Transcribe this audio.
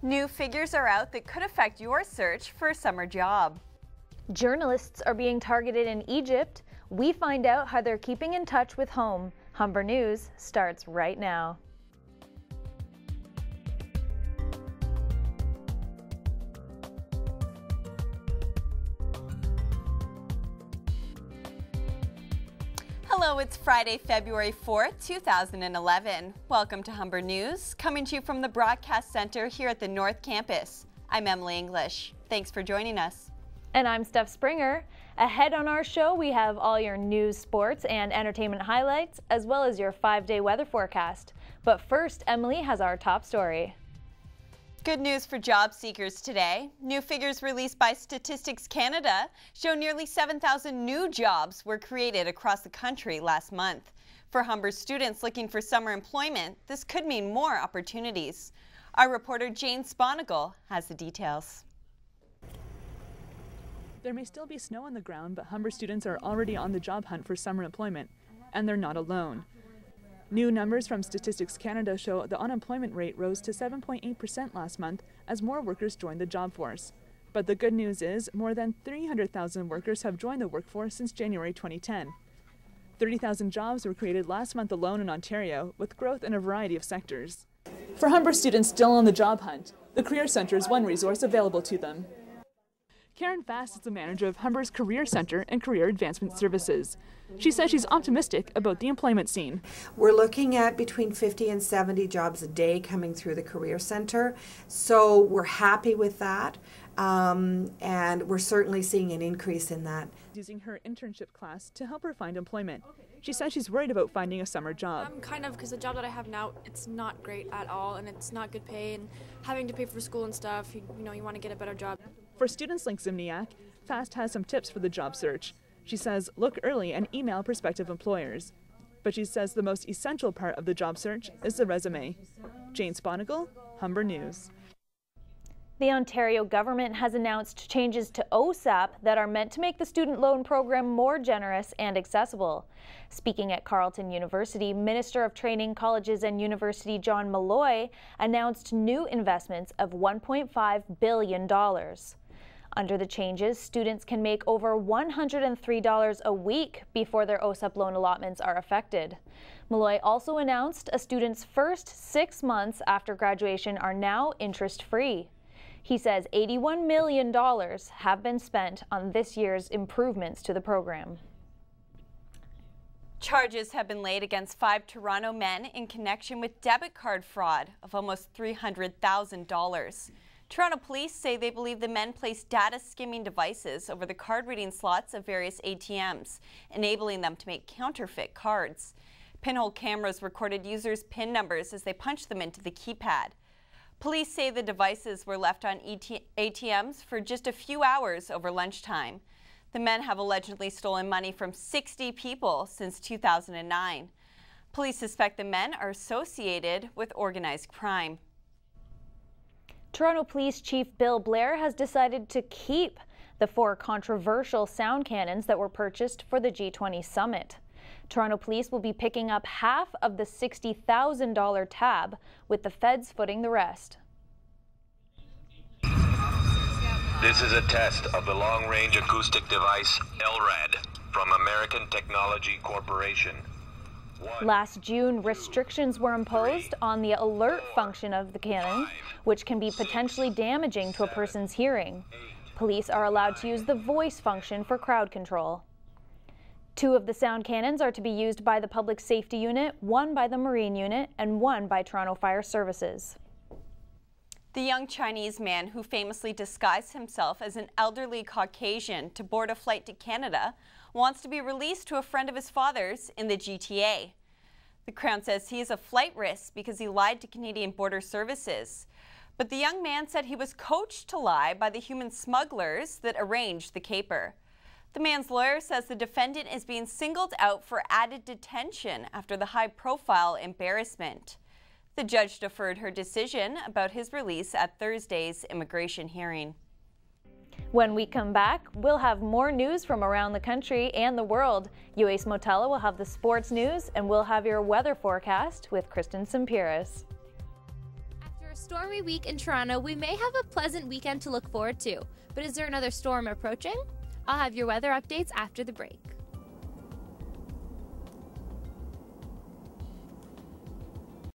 New figures are out that could affect your search for a summer job. Journalists are being targeted in Egypt. We find out how they're keeping in touch with home. Humber News starts right now. Hello, it's Friday, February 4th, 2011. Welcome to Humber News, coming to you from the Broadcast Center here at the North Campus. I'm Emily English. Thanks for joining us. And I'm Steph Springer. Ahead on our show, we have all your news, sports, and entertainment highlights, as well as your 5-day weather forecast. But first, Emily has our top story. Good news for job seekers today. New figures released by Statistics Canada show nearly 7,000 new jobs were created across the country last month. For Humber students looking for summer employment, this could mean more opportunities. Our reporter Jane Sponigal has the details. There may still be snow on the ground, but Humber students are already on the job hunt for summer employment, and they're not alone. New numbers from Statistics Canada show the unemployment rate rose to 7.8% last month as more workers joined the job force. But the good news is more than 300,000 workers have joined the workforce since January 2010. 30,000 jobs were created last month alone in Ontario, with growth in a variety of sectors. For Humber students still on the job hunt, the Career Centre is one resource available to them. Karen Fast is the manager of Humber's Career Centre and Career Advancement Services. She says she's optimistic about the employment scene. We're looking at between 50 and 70 jobs a day coming through the Career Centre, so we're happy with that, and we're certainly seeing an increase in that. Using her internship class to help her find employment. She says she's worried about finding a summer job. Because the job that I have now, it's not great at all, and it's not good pay, and having to pay for school and stuff, you want to get a better job. For students like Zimniak, Fast has some tips for the job search. She says look early and email prospective employers. But she says the most essential part of the job search is the resume. Jane Sponigal, Humber News. The Ontario government has announced changes to OSAP that are meant to make the student loan program more generous and accessible. Speaking at Carleton University, Minister of Training, Colleges and University John Malloy announced new investments of $1.5 billion. Under the changes, students can make over $103 a week before their OSAP loan allotments are affected. Malloy also announced a student's first 6 months after graduation are now interest-free. He says $81 million have been spent on this year's improvements to the program. Charges have been laid against 5 Toronto men in connection with debit card fraud of almost $300,000. Toronto police say they believe the men placed data skimming devices over the card reading slots of various ATMs, enabling them to make counterfeit cards. Pinhole cameras recorded users' PIN numbers as they punched them into the keypad. Police say the devices were left on ATMs for just a few hours over lunchtime. The men have allegedly stolen money from 60 people since 2009. Police suspect the men are associated with organized crime. Toronto Police Chief Bill Blair has decided to keep the 4 controversial sound cannons that were purchased for the G20 summit. Toronto Police will be picking up half of the $60,000 tab, with the feds footing the rest. This is a test of the long-range acoustic device LRAD from American Technology Corporation. Last June, restrictions were imposed on the alert function of the cannon, which can be potentially damaging to a person's hearing. Police are allowed to use the voice function for crowd control. 2 of the sound cannons are to be used by the Public Safety Unit, 1 by the Marine Unit, and 1 by Toronto Fire Services. The young Chinese man who famously disguised himself as an elderly Caucasian to board a flight to Canada wants to be released to a friend of his father's in the GTA. The Crown says he is a flight risk because he lied to Canadian Border Services. But the young man said he was coached to lie by the human smugglers that arranged the caper. The man's lawyer says the defendant is being singled out for added detention after the high-profile embarrassment. The judge deferred her decision about his release at Thursday's immigration hearing. When we come back, we'll have more news from around the country and the world. Uace Motella will have the sports news, and we'll have your weather forecast with Kristen Sampiris. After a a stormy week in Toronto, we may have a pleasant weekend to look forward to. But is there another storm approaching? I'll have your weather updates after the break.